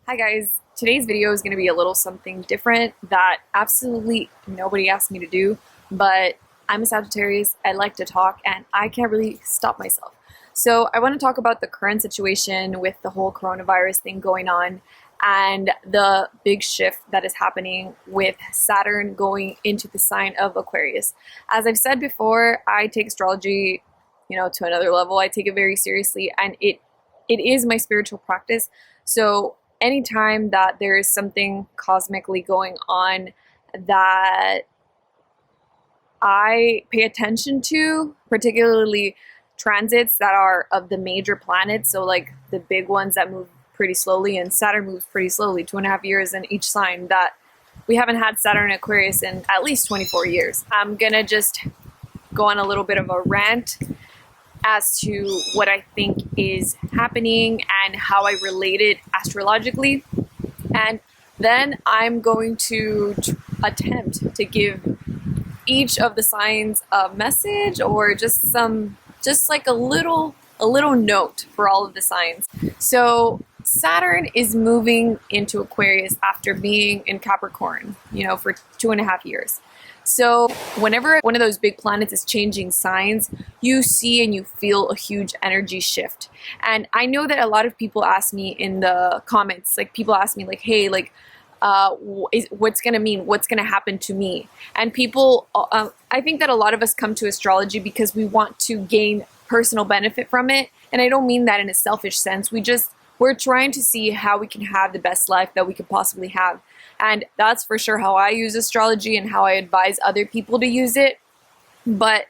Hi guys, today's video is going to be a little something different that absolutely nobody asked me to do, but I'm a Sagittarius, I like to talk, and I can't really stop myself. So I want to talk about the current situation with the whole coronavirus thing going on and the big shift that is happening with Saturn going into the sign of Aquarius. As I've said before, I take astrology, to another level. I take it very seriously, and it is my spiritual practice. So anytime that there is something cosmically going on that I pay attention to, particularly transits that are of the major planets, so like the big ones that move pretty slowly, and Saturn moves pretty slowly, 2.5 years in each sign, that we haven't had Saturn in Aquarius in at least 24 years. I'm gonna just go on a little bit of a rant as to what I think is happening and how I relate it astrologically. And then I'm going to attempt to give each of the signs a message, or just like a little note for all of the signs. So Saturn is moving into Aquarius after being in Capricorn, for 2.5 years. So whenever one of those big planets is changing signs, you see and you feel a huge energy shift. And I know that a lot of people ask me in the comments, people ask me hey, what's going to mean? What's going to happen to me? And people, I think that a lot of us come to astrology because we want to gain personal benefit from it. And I don't mean that in a selfish sense. We're trying to see how we can have the best life that we could possibly have. And that's for sure how I use astrology and how I advise other people to use it. But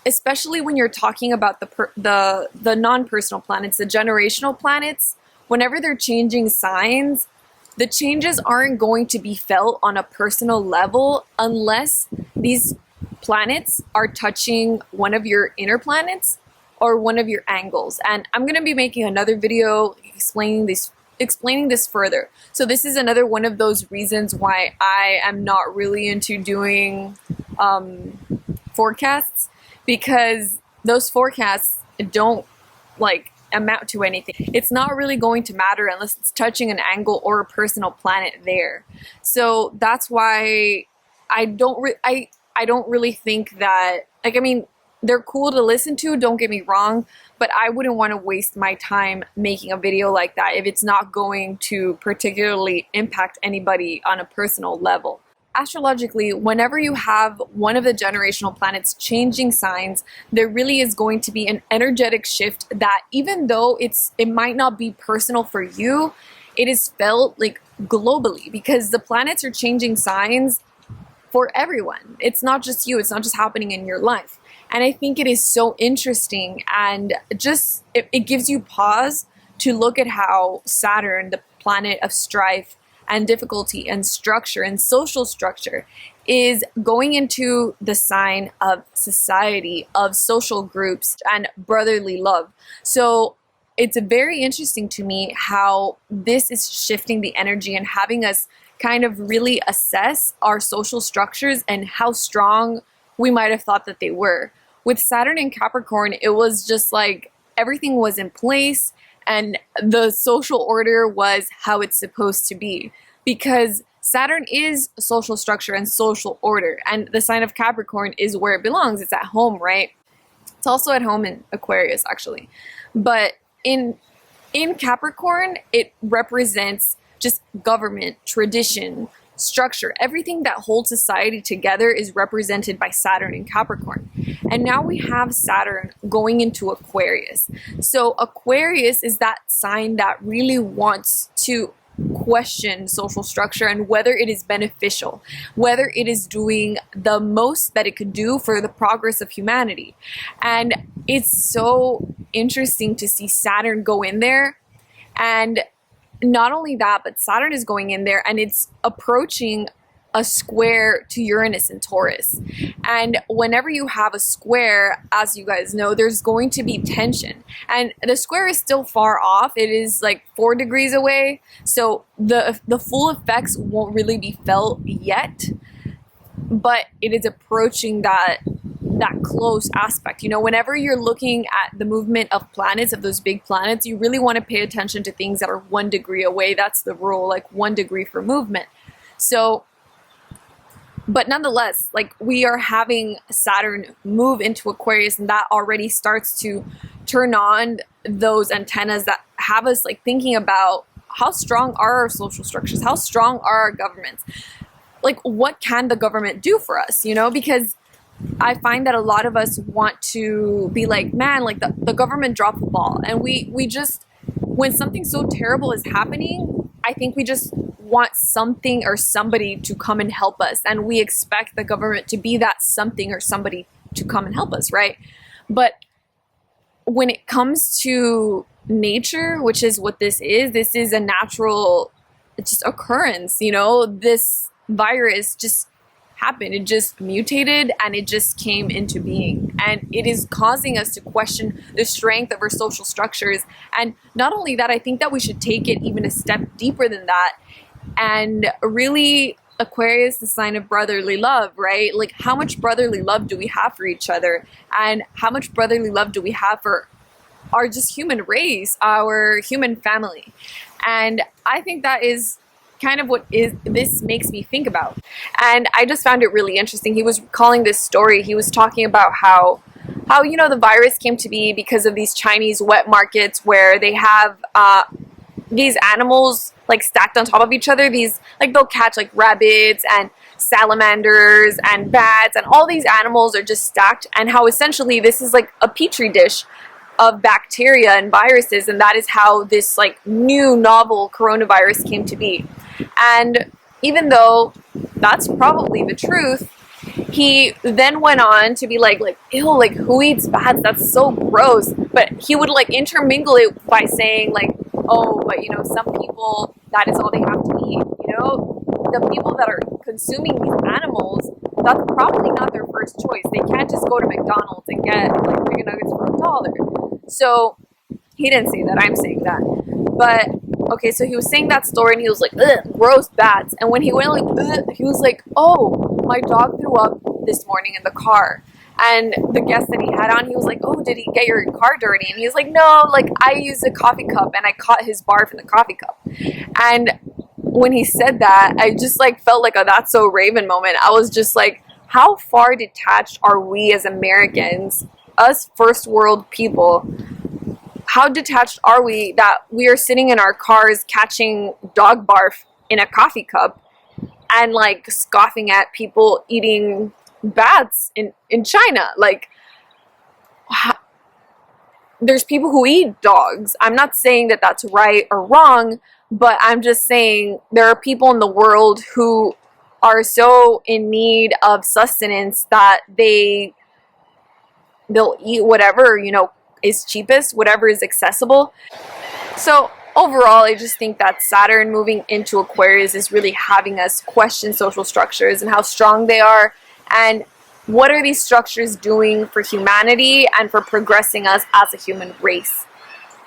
especially when you're talking about the non-personal planets, the generational planets, whenever they're changing signs, the changes aren't going to be felt on a personal level unless these planets are touching one of your inner planets or one of your angles. And I'm going to be making another video explaining this further. So this is another one of those reasons why I am not really into doing forecasts, because those forecasts don't amount to anything. It's not really going to matter unless it's touching an angle or a personal planet there. So that's why I don't really think that, they're cool to listen to, don't get me wrong, but I wouldn't want to waste my time making a video like that if it's not going to particularly impact anybody on a personal level. Astrologically, whenever you have one of the generational planets changing signs, there really is going to be an energetic shift that, even though it might not be personal for you, it is felt globally, because the planets are changing signs for everyone. It's not just you, it's not just happening in your life. And I think it is so interesting, and just it gives you pause to look at how Saturn, the planet of strife and difficulty and structure and social structure, is going into the sign of society, of social groups and brotherly love. So it's very interesting to me how this is shifting the energy and having us kind of really assess our social structures and how strong we might have thought that they were. With Saturn in Capricorn, it was just everything was in place and the social order was how it's supposed to be, because Saturn is social structure and social order, and the sign of Capricorn is where it belongs. It's at home, right? It's also at home in Aquarius, actually. But in Capricorn, it represents just government, tradition, structure. Everything that holds society together is represented by Saturn in Capricorn. And now we have Saturn going into Aquarius. So Aquarius is that sign that really wants to question social structure and whether it is beneficial, whether it is doing the most that it could do for the progress of humanity. And it's so interesting to see Saturn go in there. And not only that, but Saturn is going in there and it's approaching a square to Uranus and Taurus. And whenever you have a square, as you guys know, there's going to be tension. And the square is still far off. It is 4 degrees away. So the full effects won't really be felt yet. But it is approaching that close aspect. You know, whenever you're looking at the movement of planets, of those big planets, you really want to pay attention to things that are 1 degree away. That's the rule, like 1 degree for movement. So, but nonetheless, like we are having Saturn move into Aquarius, and that already starts to turn on those antennas that have us like thinking about how strong are our social structures? How strong are our governments? Like, what can the government do for us? You know, because I find that a lot of us want to be like, man, like the government dropped the ball. And we just, when something so terrible is happening, I think we just want something or somebody to come and help us. And we expect the government to be that something or somebody to come and help us, right? But when it comes to nature, which is what this is a natural just occurrence, you know, this virus just happened. It just mutated and it just came into being. And it is causing us to question the strength of our social structures. And not only that, I think that we should take it even a step deeper than that. And really, Aquarius, the sign of brotherly love, right? Like, how much brotherly love do we have for each other? And how much brotherly love do we have for our just human race, our human family? And I think that is kind of what this makes me think about. And I just found it really interesting. He was calling this story, he was talking about how you know, the virus came to be because of these Chinese wet markets where they have these animals like stacked on top of each other. These, like, they'll catch like rabbits and salamanders and bats, and all these animals are just stacked, and how essentially this is like a petri dish of bacteria and viruses, and that is how this like new novel coronavirus came to be. And even though that's probably the truth, he then went on to be like, ew, like, who eats bats? That's so gross. But he would like intermingle it by saying like, oh, but you know, some people, that is all they have to eat. You know, the people that are consuming these animals, that's probably not their first choice. They can't just go to McDonald's and get like chicken nuggets for $1. So he didn't say that, I'm saying that. But okay, so he was saying that story and he was like, ugh, gross bats. And when he went like, ugh, he was like, oh, my dog threw up this morning in the car. And the guest that he had on, he was like, oh, did he get your car dirty? And he was like, no, like, I used a coffee cup and I caught his barf in the coffee cup. And when he said that, I just like felt like a That's So Raven moment. I was just like, how far detached are we as Americans, us first world people? How detached are we that we are sitting in our cars catching dog barf in a coffee cup and like scoffing at people eating bats in China? Like, there's people who eat dogs. I'm not saying that that's right or wrong, but I'm just saying there are people in the world who are so in need of sustenance that they'll eat whatever, you know, is cheapest, whatever is accessible. So overall, I just think that Saturn moving into Aquarius is really having us question social structures and how strong they are, and what are these structures doing for humanity and for progressing us as a human race.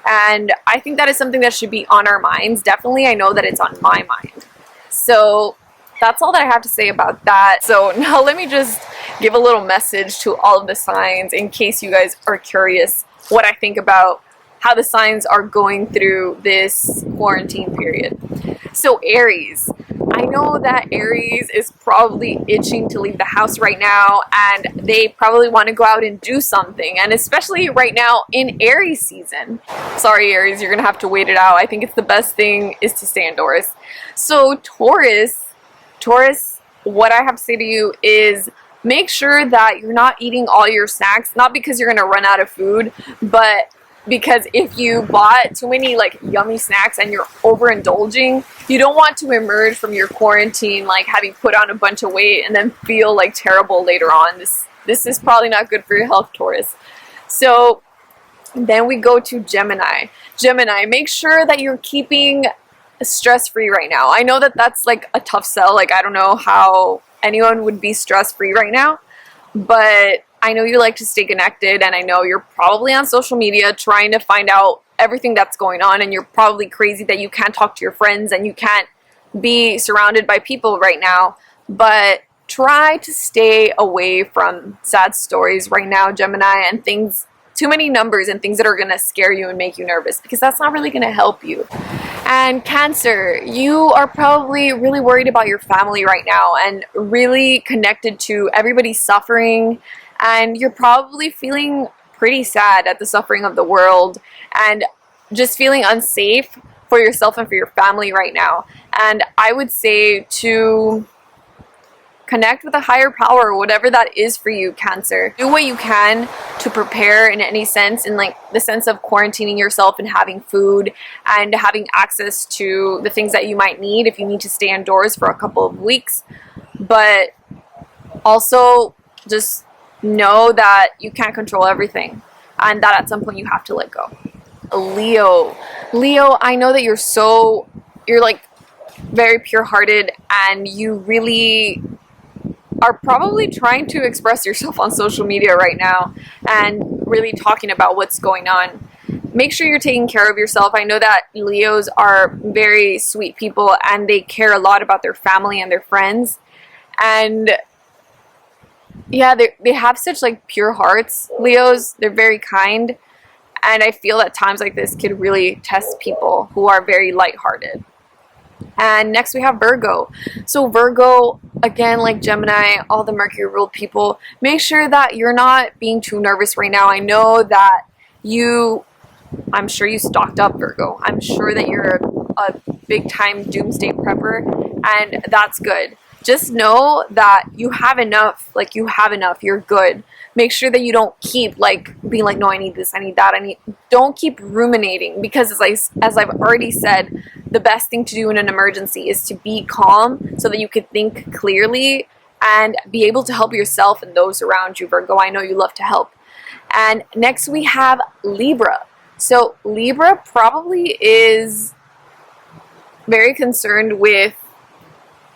And I think that is something that should be on our minds. Definitely, I know that it's on my mind. So that's all that I have to say about that. So now let me just give a little message to all of the signs in case you guys are curious what I think about how the signs are going through this quarantine period. So Aries, I know that Aries is probably itching to leave the house right now, and they probably want to go out and do something, and especially right now in Aries season. Sorry Aries, you're gonna have to wait it out. I think it's the best thing is to stay indoors. So Taurus, what I have to say to you is make sure that you're not eating all your snacks, not because you're gonna run out of food, but because if you bought too many like yummy snacks and you're overindulging, you don't want to emerge from your quarantine like having put on a bunch of weight and then feel like terrible later on. This is probably not good for your health, Taurus. So then we go to Gemini. Gemini, make sure that you're keeping stress-free right now. I know that that's like a tough sell. Like, I don't know how anyone would be stress-free right now, but I know you like to stay connected, and I know you're probably on social media trying to find out everything that's going on, and you're probably crazy that you can't talk to your friends and you can't be surrounded by people right now. But try to stay away from sad stories right now, Gemini, and things, too many numbers and things that are going to scare you and make you nervous, because that's not really going to help you. And Cancer, you are probably really worried about your family right now and really connected to everybody's suffering, and you're probably feeling pretty sad at the suffering of the world and just feeling unsafe for yourself and for your family right now. And I would say to connect with a higher power, whatever that is for you, Cancer. Do what you can to prepare in any sense, in like the sense of quarantining yourself and having food and having access to the things that you might need if you need to stay indoors for a couple of weeks. But also just know that you can't control everything, and that at some point you have to let go. Leo, I know that you're like very pure-hearted, and you really are probably trying to express yourself on social media right now and really talking about what's going on. Make sure you're taking care of yourself. I know that Leos are very sweet people and they care a lot about their family and their friends. And yeah, they have such like pure hearts. Leos, they're very kind. And I feel at times like this could really test people who are very lighthearted. And next we have Virgo. So Virgo, again, like Gemini, all the Mercury ruled people, make sure that you're not being too nervous right now. I know that I'm sure you stocked up, Virgo. I'm sure that you're a big time doomsday prepper, and that's good. Just know that you have enough, you're good. Make sure that you don't keep like being like, no, I need this, I need that, don't keep ruminating, because as I've already said, the best thing to do in an emergency is to be calm so that you can think clearly and be able to help yourself and those around you, Virgo. I know you love to help. And next we have Libra. So Libra probably is very concerned with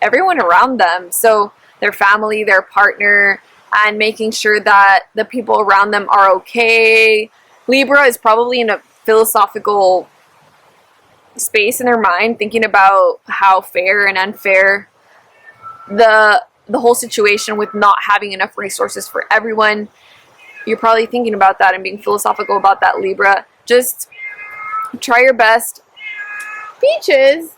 everyone around them. So their family, their partner, and making sure that the people around them are okay. Libra is probably in a philosophical space in their mind, thinking about how fair and unfair the whole situation with not having enough resources for everyone. You're probably thinking about that and being philosophical about that, Libra. Just try your best. Peaches!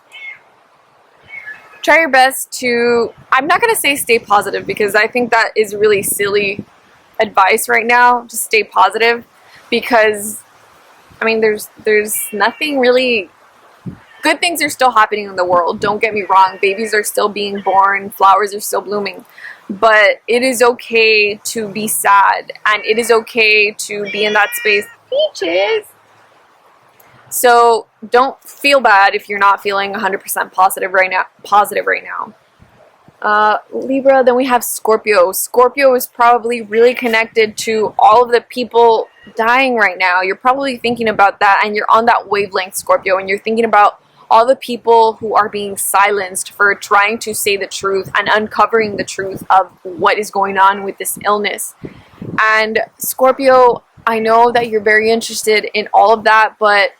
Try your best to, I'm not going to say stay positive, because I think that is really silly advice right now. Just stay positive, because I mean there's nothing really, good things are still happening in the world, don't get me wrong. Babies are still being born, flowers are still blooming, but it is okay to be sad, and it is okay to be in that space. Peaches! So don't feel bad if you're not feeling 100% positive right now. Libra, then we have Scorpio. Scorpio is probably really connected to all of the people dying right now. You're probably thinking about that, and you're on that wavelength, Scorpio, and you're thinking about all the people who are being silenced for trying to say the truth and uncovering the truth of what is going on with this illness. And Scorpio, I know that you're very interested in all of that, but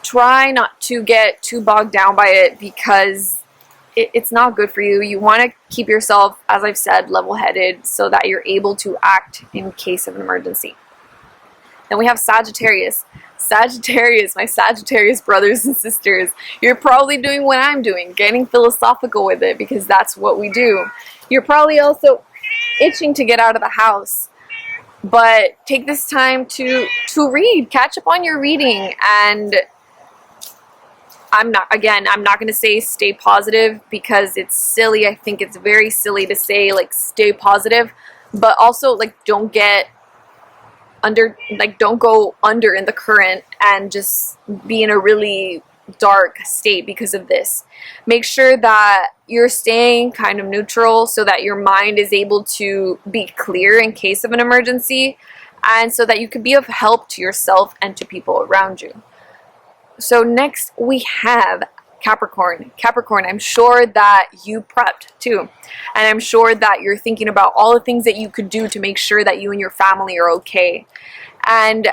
try not to get too bogged down by it, because it's not good for you. You want to keep yourself, as I've said, level-headed so that you're able to act in case of an emergency. Then we have Sagittarius. Sagittarius, my Sagittarius brothers and sisters, you're probably doing what I'm doing, getting philosophical with it, because that's what we do. You're probably also itching to get out of the house. But take this time to read, catch up on your reading, and I'm not going to say stay positive, because it's silly. I think it's very silly to say like stay positive, but also like don't go under in the current and just be in a really dark state because of this. Make sure that you're staying kind of neutral so that your mind is able to be clear in case of an emergency, and so that you can be of help to yourself and to people around you. So next we have Capricorn. Capricorn, I'm sure that you prepped too. And I'm sure that you're thinking about all the things that you could do to make sure that you and your family are okay. And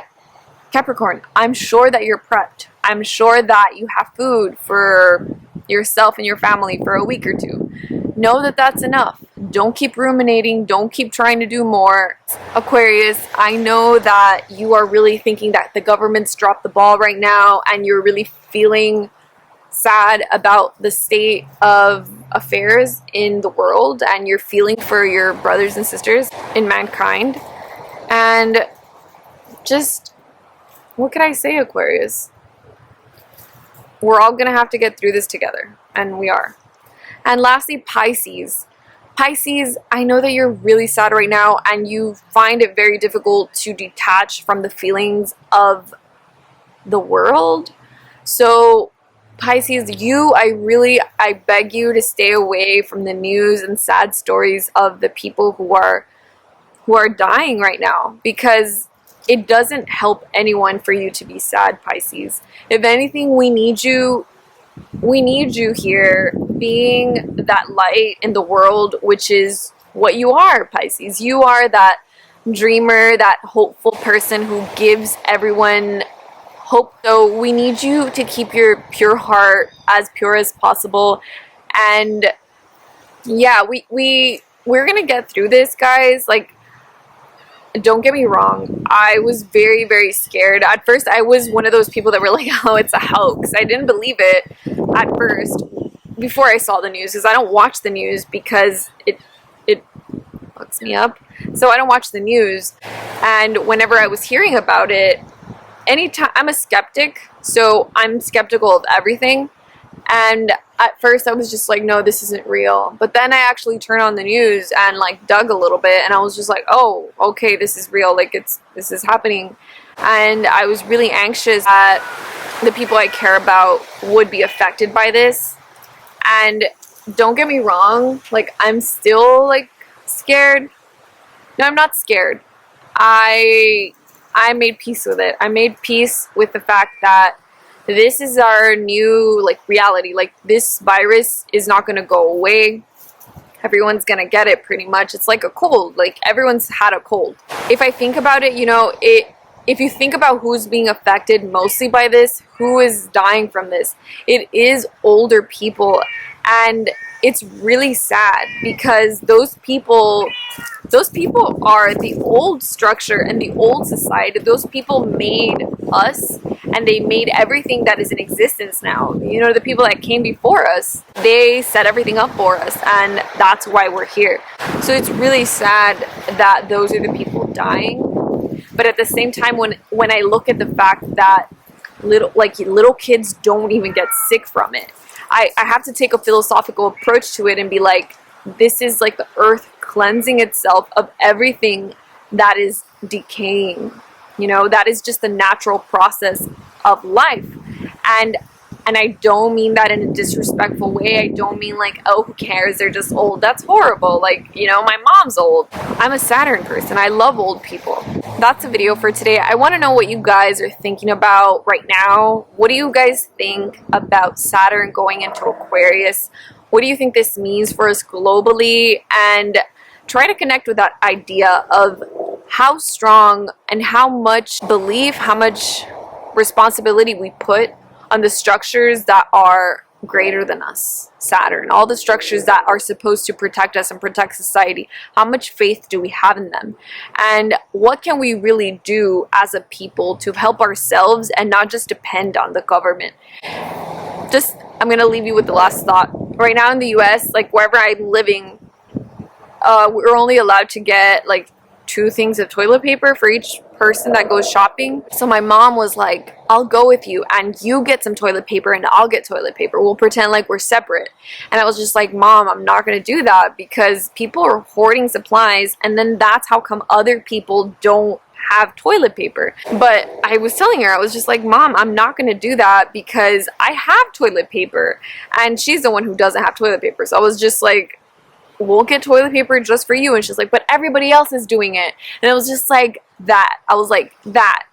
Capricorn, I'm sure that you're prepped. I'm sure that you have food for yourself and your family for a week or two. Know that that's enough. Don't keep ruminating. Don't keep trying to do more. Aquarius, I know that you are really thinking that the government's dropped the ball right now and you're really feeling sad about the state of affairs in the world, and you're feeling for your brothers and sisters in mankind. And just, what can I say, Aquarius? We're all gonna have to get through this together, and we are. And lastly, Pisces. Pisces, I know that you're really sad right now and you find it very difficult to detach from the feelings of the world. So Pisces, I beg you to stay away from the news and sad stories of the people who are dying right now, because it doesn't help anyone for you to be sad, Pisces. If anything, we need you here being that light in the world, which is what you are, Pisces. You are that dreamer, that hopeful person who gives everyone hope. So we need you to keep your pure heart as pure as possible. And yeah, we're gonna get through this, guys. Like, don't get me wrong, I was very, very scared. At first, I was one of those people that were like, oh, it's a hoax. I didn't believe it at first before I saw the news, because I don't watch the news because it fucks me up. So I don't watch the news. And whenever I was hearing about it, anytime, I'm a skeptic, so I'm skeptical of everything. And at first I was just like, no, this isn't real. But then I actually turned on the news and like dug a little bit, and I was just like, oh, okay, this is real. Like, this is happening. And I was really anxious that the people I care about would be affected by this. And don't get me wrong, like, I'm still like scared. No, I'm not scared. I made peace with it. I made peace with the fact that this is our new like reality. Like, this virus is not going to go away. Everyone's going to get it pretty much. It's like a cold. Like, everyone's had a cold. If I think about it, you know, if you think about who's being affected mostly by this, who is dying from this, it is older people. And it's really sad because those people are the old structure and the old society. Those people made us, and they made everything that is in existence now. You know, the people that came before us, they set everything up for us, and that's why we're here. So it's really sad that those are the people dying. But at the same time, when I look at the fact that little kids don't even get sick from it, I have to take a philosophical approach to it and be like, this is like the earth cleansing itself of everything that is decaying. You know, that is just the natural process of life. And I don't mean that in a disrespectful way. I don't mean like, oh, who cares? They're just old. That's horrible. Like, you know, my mom's old. I'm a Saturn person. I love old people. That's the video for today. I want to know what you guys are thinking about right now. What do you guys think about Saturn going into Aquarius? What do you think this means for us globally? And try to connect with that idea of how strong and how much belief, how much responsibility we put on the structures that are greater than us. Saturn, all the structures that are supposed to protect us and protect society. How much faith do we have in them? And what can we really do as a people to help ourselves and not just depend on the government? I'm going to leave you with the last thought. Right now in the US, like wherever I'm living, we're only allowed to get like 2 things of toilet paper for each person that goes shopping. So my mom was like, I'll go with you and you get some toilet paper and I'll get toilet paper. We'll pretend like we're separate. And I was just like, Mom, I'm not going to do that, because people are hoarding supplies, and then that's how come other people don't have toilet paper. But I was telling her, I was just like, Mom, I'm not going to do that because I have toilet paper. And she's the one who doesn't have toilet paper. So I was just like, we'll get toilet paper just for you. And she's like, but everybody else is doing it. And I was just like, that. I was like, that.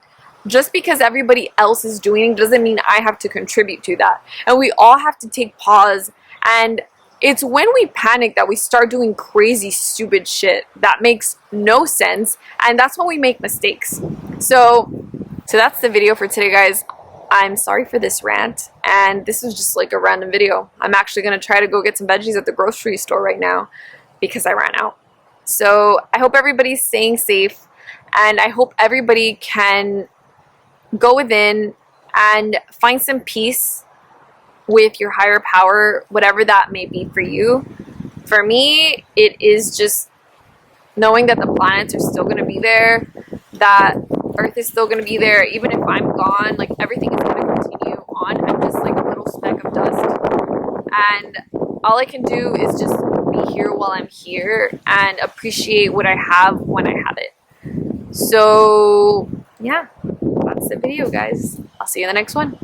Just because everybody else is doing it doesn't mean I have to contribute to that. And we all have to take pause. And it's when we panic that we start doing crazy, stupid shit that makes no sense. And that's when we make mistakes. So that's the video for today, guys. I'm sorry for this rant, and this is just like a random video. I'm actually going to try to go get some veggies at the grocery store right now because I ran out. So I hope everybody's staying safe, and I hope everybody can go within and find some peace with your higher power, whatever that may be for you. For me, it is just knowing that the planets are still going to be there, that Earth is still going to be there, even if I'm gone, like everything is going to continue on. I'm just like a little speck of dust, and all I can do is just be here while I'm here and appreciate what I have when I have it. So yeah, that's the video, guys. I'll see you in the next one.